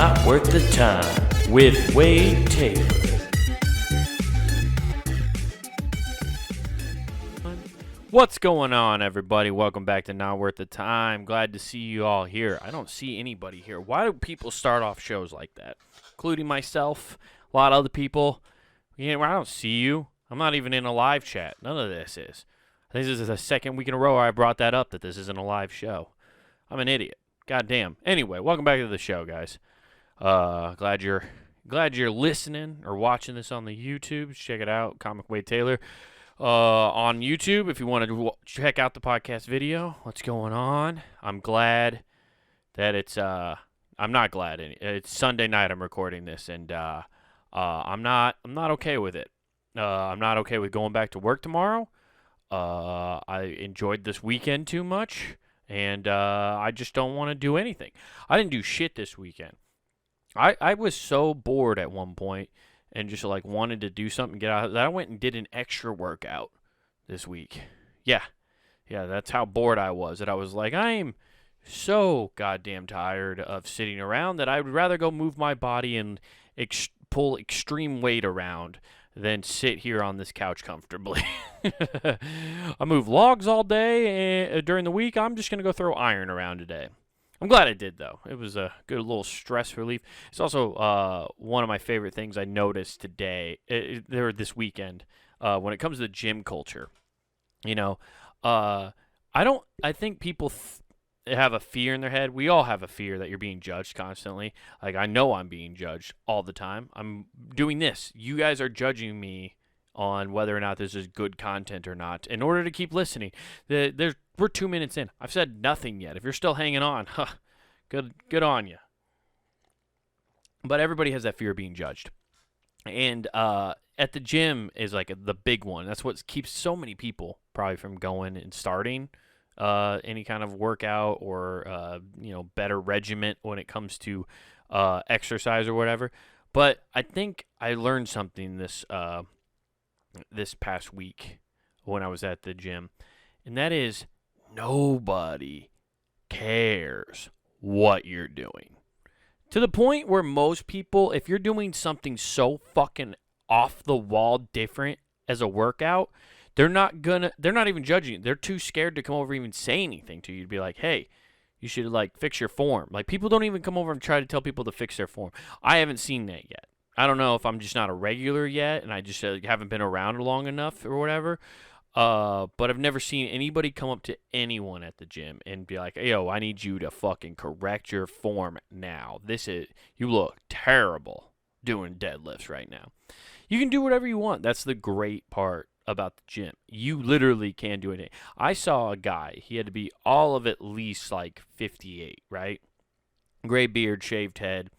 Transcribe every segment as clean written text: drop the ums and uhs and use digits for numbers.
Not Worth the Time with Wade Taylor. What's going on, everybody? Welcome back to Not Worth the Time. Glad to see you all here. I don't see anybody here. Why do people start off shows like that? Including myself, a lot of other people. I don't see you. I'm not even in a live chat. None of this is. I think this is the second week in a row I brought that up, that this isn't a live show. I'm an idiot. God damn. Anyway, welcome back to the show, guys. Glad you're listening or watching this on the YouTube. Check it out, Comic Wade Taylor. On YouTube, if you want to check out the podcast video, what's going on? I'm glad that it's I'm not glad it's Sunday night. I'm recording this, and I'm not okay with it. I'm not okay with going back to work tomorrow. I enjoyed this weekend too much, and I just don't want to do anything. I didn't do shit this weekend. I was so bored at one point and just like wanted to do something, get out, that I went and did an extra workout this week. Yeah, that's how bored I was. That I was like, I'm so goddamn tired of sitting around that I would rather go move my body and pull extreme weight around than sit here on this couch comfortably. I move logs all day, and during the week, I'm just going to go throw iron around today. I'm glad I did, though. It was a good little stress relief. It's also one of my favorite things I noticed today, this weekend, when it comes to the gym culture. I think people have a fear in their head. We all have a fear that you're being judged constantly. Like, I know I'm being judged all the time. I'm doing this. You guys are judging me on whether or not this is good content or not. In order to keep listening, we're 2 minutes in. I've said nothing yet. If you're still hanging on, good on you. But everybody has that fear of being judged. And at the gym is like the big one. That's what keeps so many people probably from going and starting any kind of workout or better regiment when it comes to exercise or whatever. But I think I learned something this past week when I was at the gym, and that is nobody cares what you're doing. To the point where most people, if you're doing something so fucking off the wall different as a workout, they're not even judging you. They're too scared to come over and even say anything to you, to be like, hey, you should like fix your form. Like, people don't even come over and try to tell people to fix their form. I haven't seen that yet. I don't know if I'm just not a regular yet and I just haven't been around long enough or whatever. But I've never seen anybody come up to anyone at the gym and be like, yo, I need you to fucking correct your form now. You look terrible doing deadlifts right now. You can do whatever you want. That's the great part about the gym. You literally can do anything. I saw a guy, he had to be all of at least like 58, right? Gray beard, shaved head.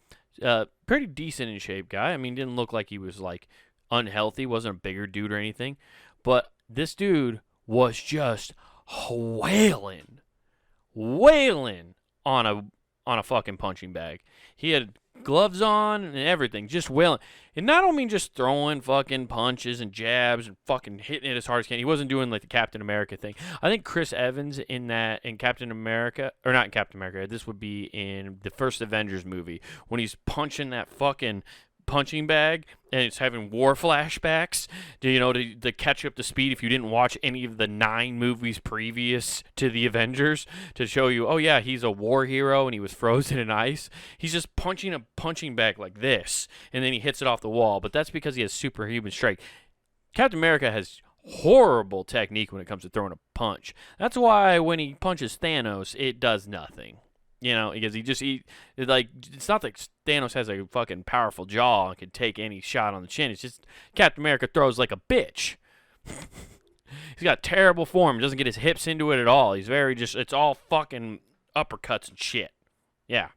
Pretty decent in shape guy. I mean, didn't look like he was like unhealthy, wasn't a bigger dude or anything. But this dude was just wailing on a fucking punching bag. He had gloves on and everything, just wailing. And not only just throwing fucking punches and jabs and fucking hitting it as hard as he can. He wasn't doing like the Captain America thing. I think Chris Evans in Captain America, or not in Captain America, this would be in the first Avengers movie, when he's punching that fucking punching bag and it's having war flashbacks to catch up to speed if you didn't watch any of the 9 movies previous to the Avengers, to show you, oh yeah, he's a war hero and he was frozen in ice. He's just punching a punching bag like this and then he hits it off the wall, but that's because he has superhuman strength. Captain America has horrible technique when it comes to throwing a punch. That's why when he punches Thanos, it does nothing. Because it's not like Thanos has a fucking powerful jaw and can take any shot on the chin. It's just Captain America throws like a bitch. He's got terrible form. Doesn't get his hips into it at all. He's it's all fucking uppercuts and shit. Yeah.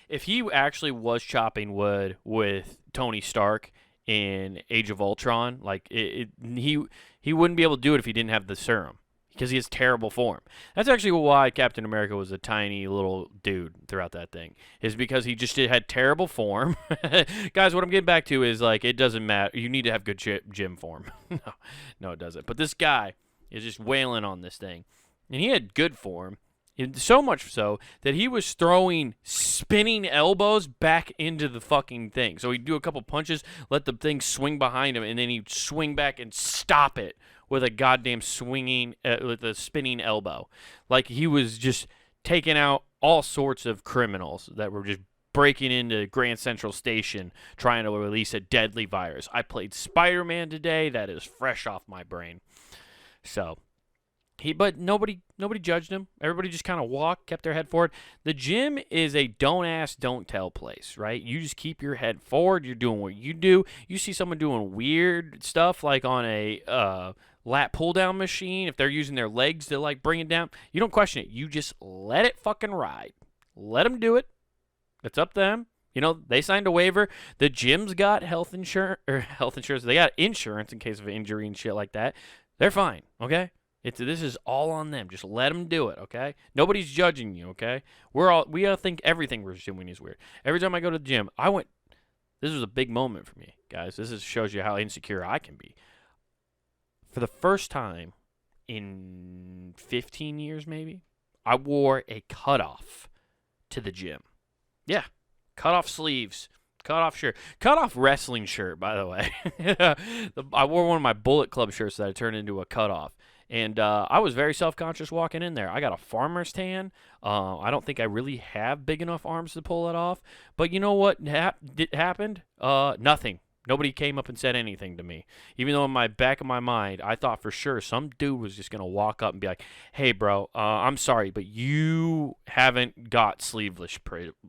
If he actually was chopping wood with Tony Stark in Age of Ultron, he wouldn't be able to do it if he didn't have the serum. Because he has terrible form. That's actually why Captain America was a tiny little dude throughout that thing. Is because he just had terrible form. Guys, what I'm getting back to is, it doesn't matter. You need to have good gym form. No, it doesn't. But this guy is just wailing on this thing. And he had good form. So much so that he was throwing spinning elbows back into the fucking thing. So he'd do a couple punches, let the thing swing behind him, and then he'd swing back and stop it with a goddamn with a spinning elbow. Like he was just taking out all sorts of criminals that were just breaking into Grand Central Station trying to release a deadly virus. I played Spider-Man today. That is fresh off my brain. So... But nobody judged him. Everybody just kind of walked, kept their head forward. The gym is a don't ask, don't tell place, right? You just keep your head forward. You're doing what you do. You see someone doing weird stuff like on a lat pull down machine, if they're using their legs to like bring it down, you don't question it. You just let it fucking ride. Let them do it. It's up to them. You know, they signed a waiver. The gym's got health insurance. They got insurance in case of injury and shit like that. They're fine, okay? This is all on them. Just let them do it, okay? Nobody's judging you, okay? We all think everything we're doing is weird. Every time I go to the gym, this was a big moment for me, guys. Shows you how insecure I can be. For the first time in 15 years, maybe, I wore a cutoff to the gym. Yeah, cutoff sleeves. Cut-off shirt. Cut-off wrestling shirt, by the way. I wore one of my Bullet Club shirts that I turned into a cutoff. And I was very self-conscious walking in there. I got a farmer's tan. I don't think I really have big enough arms to pull it off. But you know what happened? Nothing. Nobody came up and said anything to me. Even though in my back of my mind, I thought for sure some dude was just going to walk up and be like, hey, bro, I'm sorry, but you haven't got sleeveless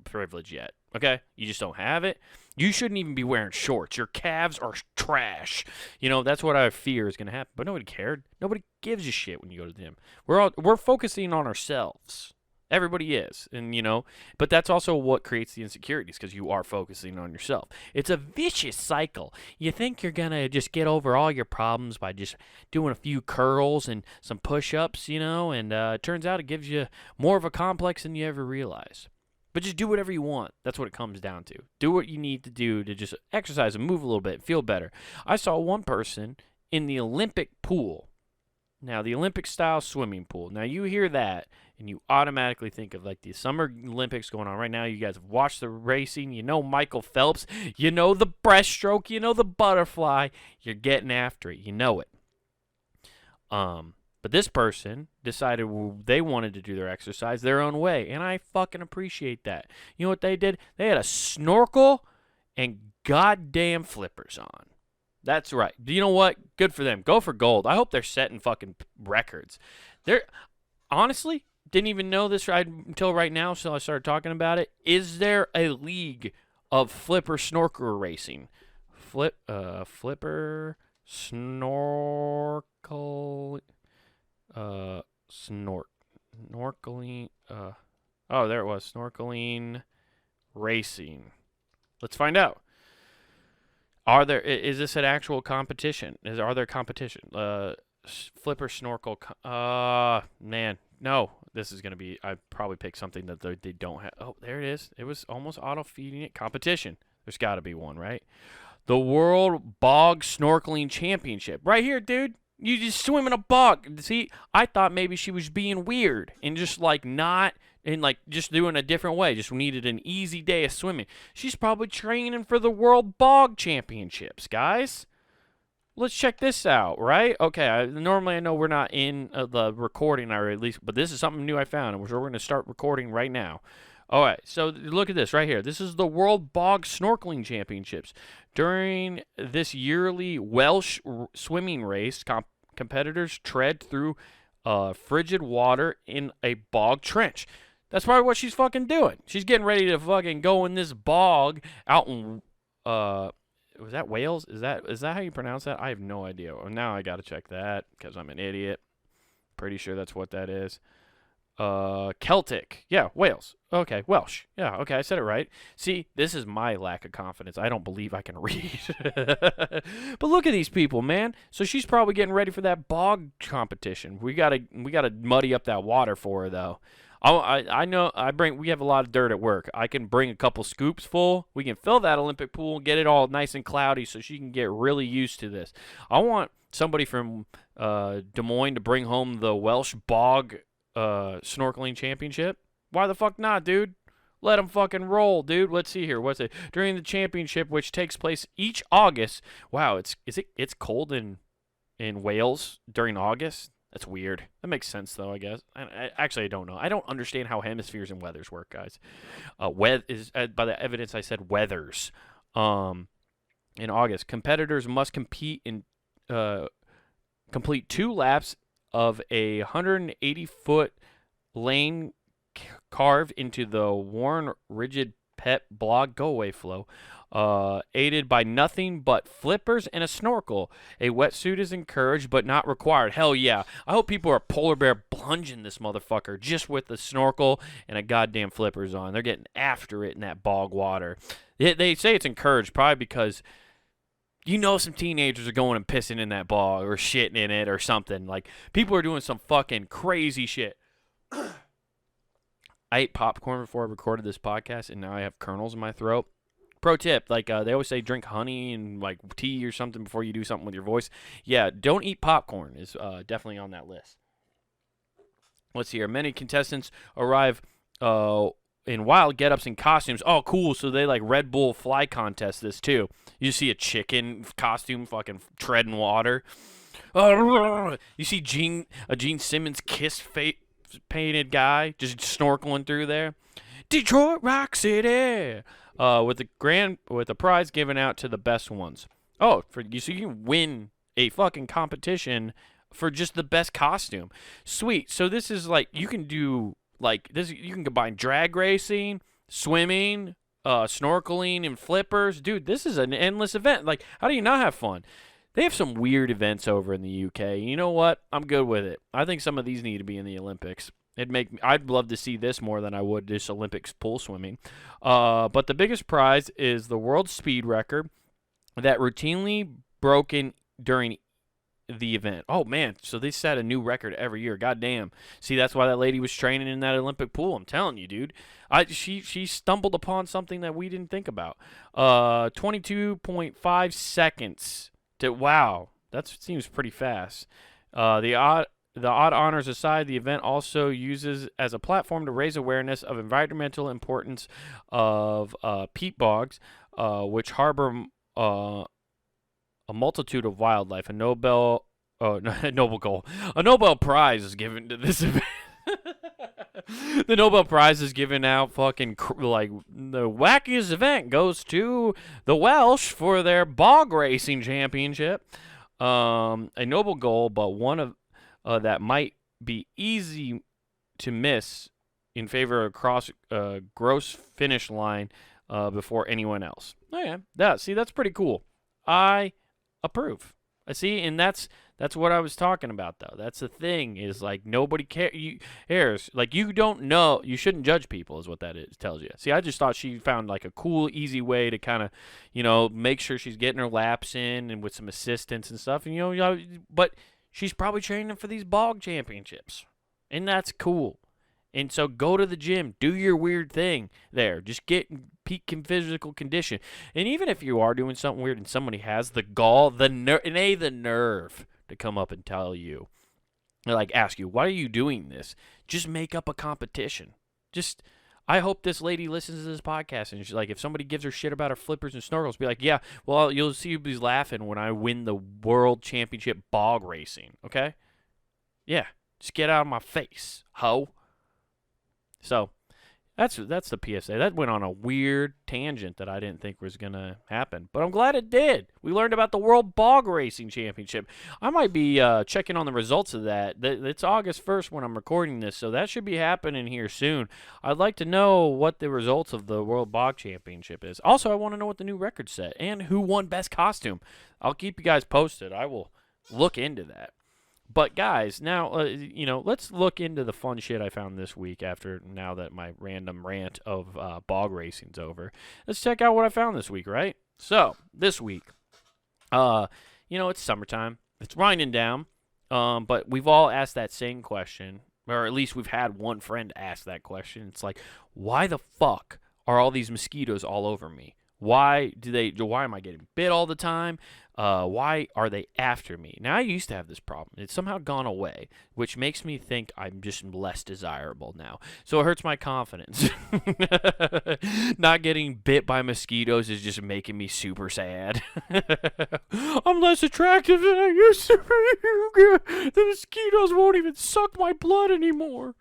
privilege yet. Okay? You just don't have it. You shouldn't even be wearing shorts. Your calves are trash. You know, that's what I fear is going to happen. But nobody cared. Nobody gives a shit when you go to the gym. We're focusing on ourselves. Everybody is. And, you know, but that's also what creates the insecurities because you are focusing on yourself. It's a vicious cycle. You think you're going to just get over all your problems by just doing a few curls and some push-ups, you know, and it turns out it gives you more of a complex than you ever realized. But just do whatever you want. That's what it comes down to. Do what you need to do to just exercise and move a little bit, feel better. I saw one person in the Olympic pool. Now, the Olympic-style swimming pool. Now, you hear that, and you automatically think of, like, the Summer Olympics going on right now. You guys have watched the racing. You know Michael Phelps. You know the breaststroke. You know the butterfly. You're getting after it. You know it. But this person decided they wanted to do their exercise their own way, and I fucking appreciate that. You know what they did? They had a snorkel and goddamn flippers on. That's right. You know what? Good for them. Go for gold. I hope they're setting fucking records. They're honestly didn't even know this until right now, so I started talking about it. Is there a league of flipper snorkel racing? Flipper snorkel. Snorkeling. Oh, there it was. Snorkeling racing. Let's find out. Is this an actual competition? Are there competition? Flipper snorkel. Man, no. This is gonna be. I probably pick something that they don't have. Oh, there it is. It was almost auto feeding it. Competition. There's got to be one, right? The World Bog Snorkeling Championship, right here, dude. You just swim in a bog. See, I thought maybe she was being weird and just like not and like just doing a different way. Just needed an easy day of swimming. She's probably training for the World Bog Championships, guys. Let's check this out, right? Okay, normally I know we're not in the recording, or at least, but this is something new I found, and we're going to start recording right now. All right, so look at this right here. This is the World Bog Snorkeling Championships. During this yearly Welsh swimming race, competitors tread through frigid water in a bog trench. That's probably what she's fucking doing. She's getting ready to fucking go in this bog out in, was that Wales? Is that how you pronounce that? I have no idea. Well, now I got to check that because I'm an idiot. Pretty sure that's what that is. Celtic. Yeah, Wales. Okay, Welsh. Yeah, okay, I said it right. See, this is my lack of confidence. I don't believe I can read. But look at these people, man. So she's probably getting ready for that bog competition. We gotta muddy up that water for her, though. I know we have a lot of dirt at work. I can bring a couple scoops full. We can fill that Olympic pool and get it all nice and cloudy so she can get really used to this. I want somebody from Des Moines to bring home the Welsh bog snorkeling championship. Why the fuck not, dude? Let them fucking roll, dude. Let's see here. What's it? During the championship, which takes place each August. Wow, it's cold in Wales during August. That's weird. That makes sense though, I guess. Actually, I don't know. I don't understand how hemispheres and weathers work, guys. By the evidence I said weathers. In August, competitors must complete 2 laps of a 180-foot lane carved into the worn rigid pet blog go away flow, aided by nothing but flippers and a snorkel. A wetsuit is encouraged but not required. Hell yeah. I hope people are polar bear plunging this motherfucker just with the snorkel and a goddamn flippers on. They're getting after it in that bog water. They say it's encouraged probably because some teenagers are going and pissing in that bog or shitting in it or something. Like, people are doing some fucking crazy shit. I ate popcorn before I recorded this podcast, and now I have kernels in my throat. Pro tip, they always say drink honey and, tea or something before you do something with your voice. Yeah, don't eat popcorn is definitely on that list. Let's see here. Many contestants arrive in wild get-ups and costumes. Oh, cool. So they Red Bull fly contest this, too. You see a chicken costume fucking treading water. You see a Gene Simmons kiss painted guy just snorkeling through there. Detroit Rock City, with the prize given out to the best ones. So you can win a fucking competition for just the best costume. Sweet. So this is you can do this. You can combine drag racing, swimming, snorkeling, and flippers. Dude, this is an endless event. How do you not have fun? They have some weird events over in the UK. You know what? I'm good with it. I think some of these need to be in the Olympics. I'd love to see this more than I would this Olympics pool swimming. But the biggest prize is the world speed record that routinely broken during the event. Oh man, so they set a new record every year. God damn. See, that's why that lady was training in that Olympic pool. I'm telling you, dude. She stumbled upon something that we didn't think about. 22.5 seconds. Wow, that seems pretty fast. The odd honors aside, the event also uses as a platform to raise awareness of environmental importance of peat bogs, which harbor a multitude of wildlife. A Nobel Prize is given to this event. The Nobel Prize is given out the wackiest event goes to the Welsh for their bog racing championship. A noble goal, but one of that might be easy to miss in favor of gross finish line before anyone else. Okay, that's pretty cool. I approve. I see, and that's what I was talking about, though. That's the thing is nobody cares. You don't know. You shouldn't judge people, is what that tells you. See, I just thought she found a cool, easy way to kind of, make sure she's getting her laps in and with some assistance and stuff. And but she's probably training for these bog championships, and that's cool. And so go to the gym, do your weird thing there. Just get peak physical condition. And even if you are doing something weird and somebody has the gall, the nerve to come up and tell you, ask you, why are you doing this? Just make up a competition. I hope this lady listens to this podcast and she's if somebody gives her shit about her flippers and snorkels, be yeah, well, you'll see who's laughing when I win the world championship bog racing, okay? Yeah, just get out of my face, ho. So, that's the PSA. That went on a weird tangent that I didn't think was going to happen. But I'm glad it did. We learned about the World Bog Racing Championship. I might be checking on the results of that. It's August 1st when I'm recording this, so that should be happening here soon. I'd like to know what the results of the World Bog Championship is. Also, I want to know what the new record set and who won Best Costume. I'll keep you guys posted. I will look into that. But guys, now let's look into the fun shit I found this week. Now that my random rant of bog racing's over, let's check out what I found this week. Right? So this week, it's summertime. It's winding down. But we've all asked that same question, or at least we've had one friend ask that question. It's why the fuck are all these mosquitoes all over me? Why am I getting bit all the time? Why are they after me? Now, I used to have this problem. It's somehow gone away, which makes me think I'm just less desirable now. So it hurts my confidence. Not getting bit by mosquitoes is just making me super sad. I'm less attractive than I used to be. The mosquitoes won't even suck my blood anymore.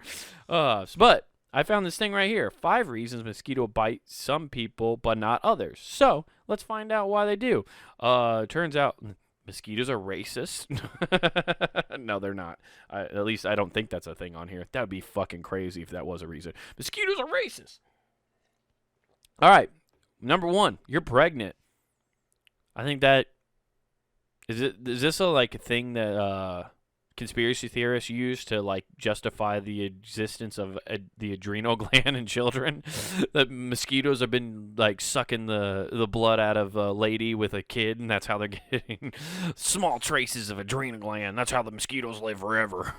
But I found this thing right here. 5 reasons mosquito bite some people, but not others. So let's find out why they do. Turns out mosquitoes are racist. No, they're not. At least I don't think that's a thing on here. That would be fucking crazy if that was a reason. Mosquitoes are racist. All right. Number 1, you're pregnant. I think that is this a thing that conspiracy theorists use to justify the existence of the adrenal gland in children? That mosquitoes have been sucking the blood out of a lady with a kid, and that's how they're getting small traces of adrenal gland. That's how the mosquitoes live forever.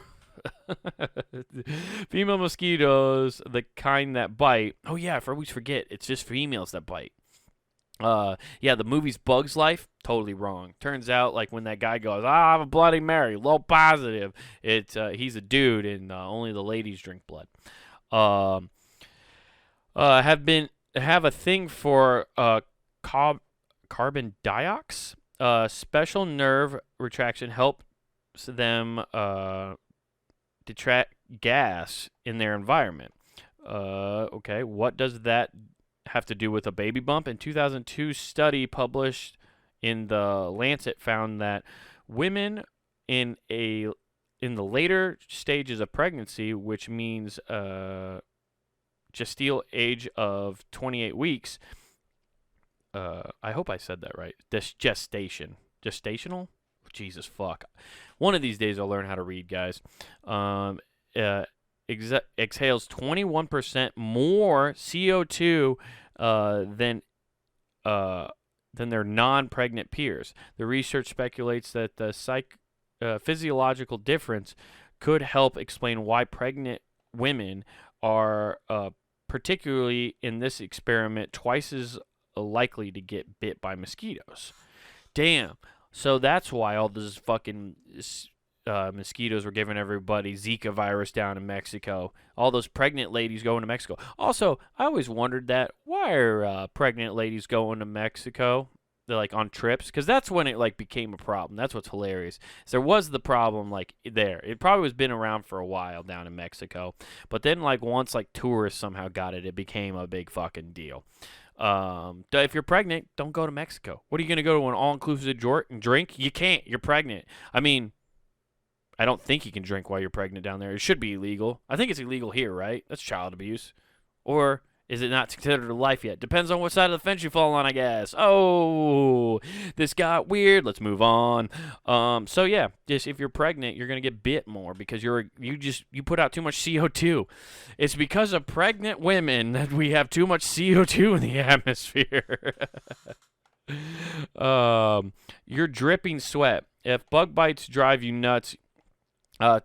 Female mosquitoes, the kind that bite. Oh yeah, I always forget. It's just females that bite. Yeah, the movie's Bug's Life, totally wrong. Turns out, when that guy goes, I'm a Bloody Mary, low positive, he's a dude, and only the ladies drink blood. Have a thing for carbon dioxide. Special nerve retraction helps them detract gas in their environment. Okay, what does that have to do with a baby bump? In 2002 study published in the Lancet found that women in the later stages of pregnancy, which means gestile age of 28 weeks. I hope I said that right. This gestational. Jesus fuck. One of these days I'll learn how to read, guys. Exhales 21% more CO2 than their non-pregnant peers. The research speculates that the physiological difference could help explain why pregnant women are, particularly in this experiment, twice as likely to get bit by mosquitoes. Damn. So that's why all those fucking mosquitoes were giving everybody Zika virus down in Mexico. All those pregnant ladies going to Mexico. Also, I always wondered that. Why are pregnant ladies going to Mexico? They're on trips? Because that's when it became a problem. That's what's hilarious. So there was the problem there. It probably has been around for a while down in Mexico. But then once tourists somehow got it, it became a big fucking deal. If you're pregnant, don't go to Mexico. What are you going to go to an all-inclusive drink? You can't. You're pregnant. I mean, I don't think you can drink while you're pregnant down there. It should be illegal. I think it's illegal here, right? That's child abuse. Or is it not considered a life yet? Depends on what side of the fence you fall on, I guess. Oh, this got weird. Let's move on. So yeah, just if you're pregnant, you're going to get bit more because you put out too much CO2. It's because of pregnant women that we have too much CO2 in the atmosphere. You're dripping sweat. If bug bites drive you nuts,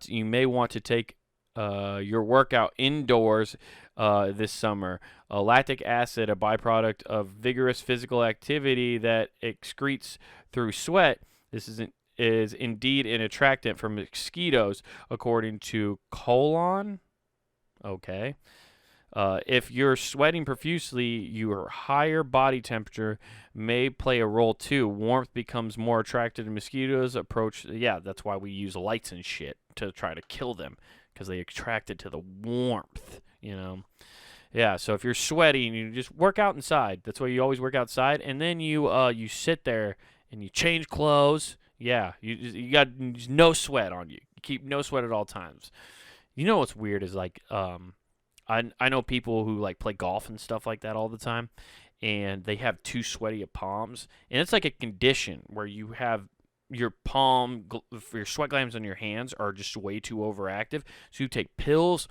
you may want to take your workout indoors this summer. Lactic acid, a byproduct of vigorous physical activity that excretes through sweat, is indeed an attractant for mosquitoes, according to Colon. Okay. If you're sweating profusely, your higher body temperature may play a role too. Warmth becomes more attractive to mosquitoes. Yeah, that's why we use lights and shit to try to kill them, because they attracted to the warmth, Yeah, so if you're sweaty and you just work out inside, that's why you always work outside, and then you sit there and you change clothes. Yeah, you got no sweat on you. You keep no sweat at all times. You know what's weird is I know people who play golf and stuff like that all the time, and they have too sweaty of palms, and it's a condition where you have your your sweat glands on your hands are just way too overactive, so you take pills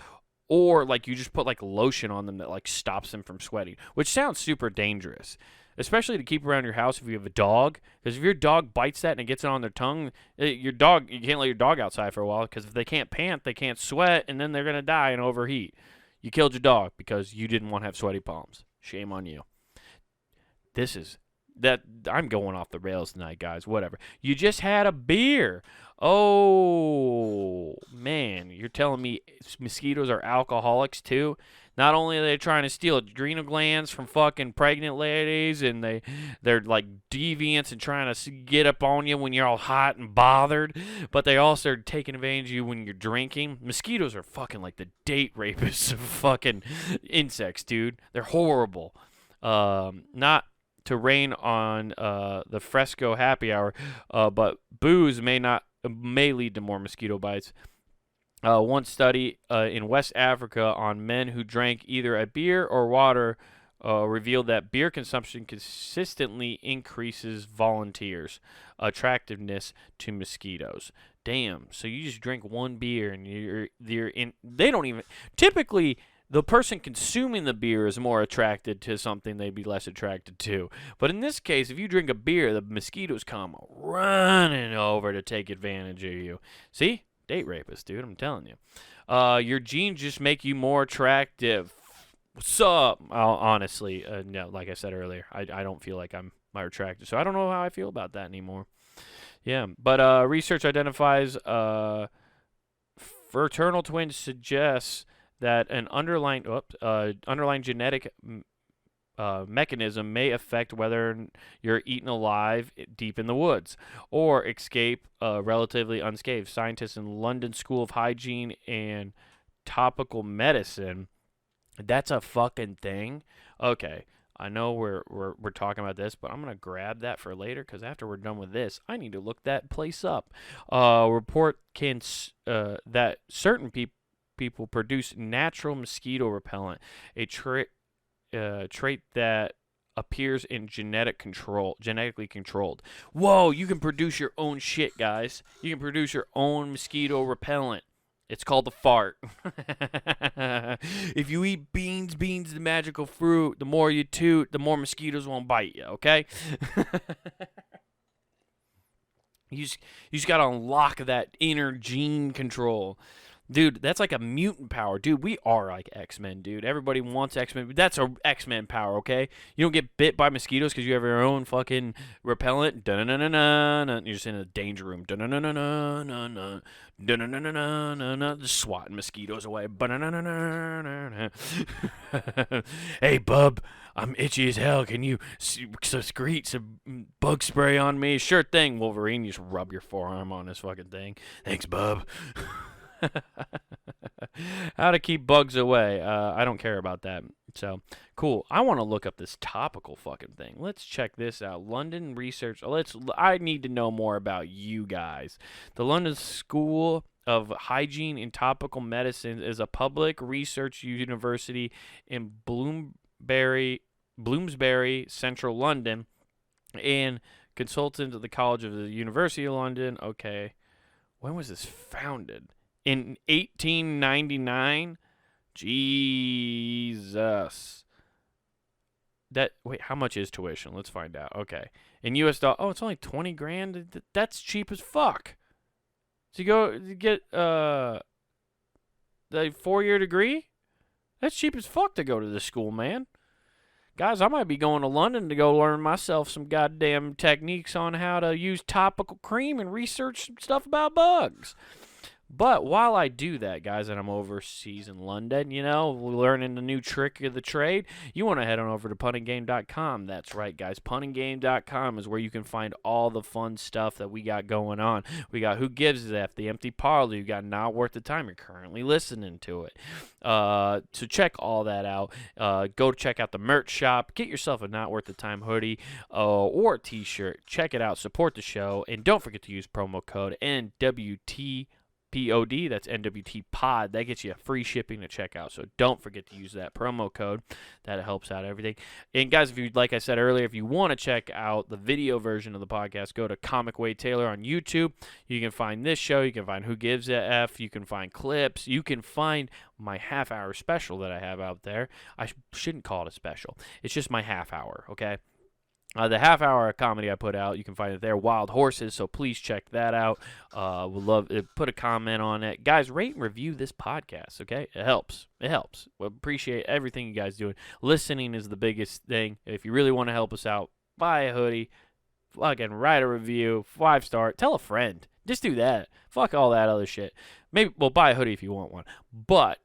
or you just put lotion on them that stops them from sweating, which sounds super dangerous, especially to keep around your house if you have a dog, because if your dog bites that and it gets it on their tongue, you can't let your dog outside for a while, because if they can't pant, they can't sweat, and then they're going to die and overheat. You killed your dog because you didn't want to have sweaty palms. Shame on you. that I'm going off the rails tonight, guys. Whatever. You just had a beer. Oh, man. You're telling me mosquitoes are alcoholics, too? Not only are they trying to steal adrenal glands from fucking pregnant ladies, and they're like deviants and trying to get up on you when you're all hot and bothered, but they also are taking advantage of you when you're drinking. Mosquitoes are fucking like the date rapists of fucking insects, dude. They're horrible. Not to rain on the Fresco happy hour, but booze may lead to more mosquito bites. One study in West Africa on men who drank either a beer or water revealed that beer consumption consistently increases volunteers' attractiveness to mosquitoes. Damn! So you just drink one beer and you're in. They don't even typically. The person consuming the beer is more attracted to something they'd be less attracted to. But in this case, if you drink a beer, the mosquitoes come running over to take advantage of you. See? Date rapist, dude. I'm telling you. Your genes just make you more attractive. What's up? Honestly, no, like I said earlier, I don't feel like I'm more attractive. So I don't know how I feel about that anymore. Yeah, but research identifies fraternal twins suggests that an underlying genetic mechanism may affect whether you're eaten alive deep in the woods or escape relatively unscathed. Scientists in London School of Hygiene and Topical Medicine. That's a fucking thing. Okay, I know we're talking about this, but I'm gonna grab that for later because after we're done with this, I need to look that place up. Report that certain people produce natural mosquito repellent, a trait that appears in genetically controlled. Whoa, you can produce your own shit, guys. You can produce your own mosquito repellent. It's called the fart. If you eat beans, the magical fruit, the more you toot, the more mosquitoes won't bite you, okay? You just got to unlock that inner gene control. Dude, that's like a mutant power. Dude, we are like X-Men, dude. Everybody wants X-Men. That's a X-Men power, okay? You don't get bit by mosquitoes because you have your own fucking repellent. You're just in a danger room. Just swatting mosquitoes away. Hey, bub, I'm itchy as hell. Can you secrete some bug spray on me? Sure thing, Wolverine. You just rub your forearm on this fucking thing. Thanks, bub. How to keep bugs away. I don't care about that. So, cool. I want to look up this topical fucking thing. Let's check this out. London research. I need to know more about you guys. The London School of Hygiene and Topical Medicine is a public research university in Bloomsbury, Central London, and consultant of the College of the University of London. Okay. When was this founded? In 1899? Jesus. Wait, how much is tuition? Let's find out. Okay. In US dollars, it's only 20 grand. That's cheap as fuck. So you get the 4-year degree? That's cheap as fuck to go to this school, man. Guys, I might be going to London to go learn myself some goddamn techniques on how to use topical cream and research some stuff about bugs. But while I do that, guys, and I'm overseas in London, learning the new trick of the trade, you want to head on over to puntinggame.com. That's right, guys. Puntinggame.com is where you can find all the fun stuff that we got going on. We got Who Gives a F, The Empty Parlor. You got Not Worth the Time. You're currently listening to it. So check all that out. Go check out the merch shop. Get yourself a Not Worth the Time hoodie or a t-shirt. Check it out. Support the show. And don't forget to use promo code NWT. POD, that's NWT Pod. That gets you free shipping to checkout. So don't forget to use that promo code. That helps out everything. And guys, like I said earlier, if you want to check out the video version of the podcast, go to Comic Wade Taylor on YouTube. You can find this show. You can find Who Gives a F. You can find clips. You can find my half-hour special that I have out there. I shouldn't call it a special. It's just my half hour, okay? The half hour of comedy I put out, you can find it there, Wild Horses, so please check that out. Would love to put a comment on it. Guys, rate and review this podcast, okay? It helps. It helps. We appreciate everything you guys doing. Listening is the biggest thing. If you really want to help us out, buy a hoodie, fucking write a review, 5-star, tell a friend. Just do that. Fuck all that other shit. Maybe, well, buy a hoodie if you want one. But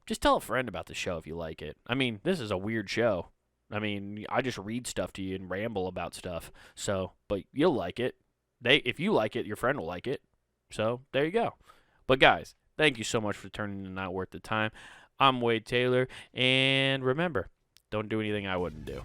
just tell a friend about the show if you like it. I mean, this is a weird show. I mean, I just read stuff to you and ramble about stuff. So, but you'll like it. If you like it, your friend will like it. So, there you go. But guys, thank you so much for turning in Not Worth the Time. I'm Wade Taylor, and remember, don't do anything I wouldn't do.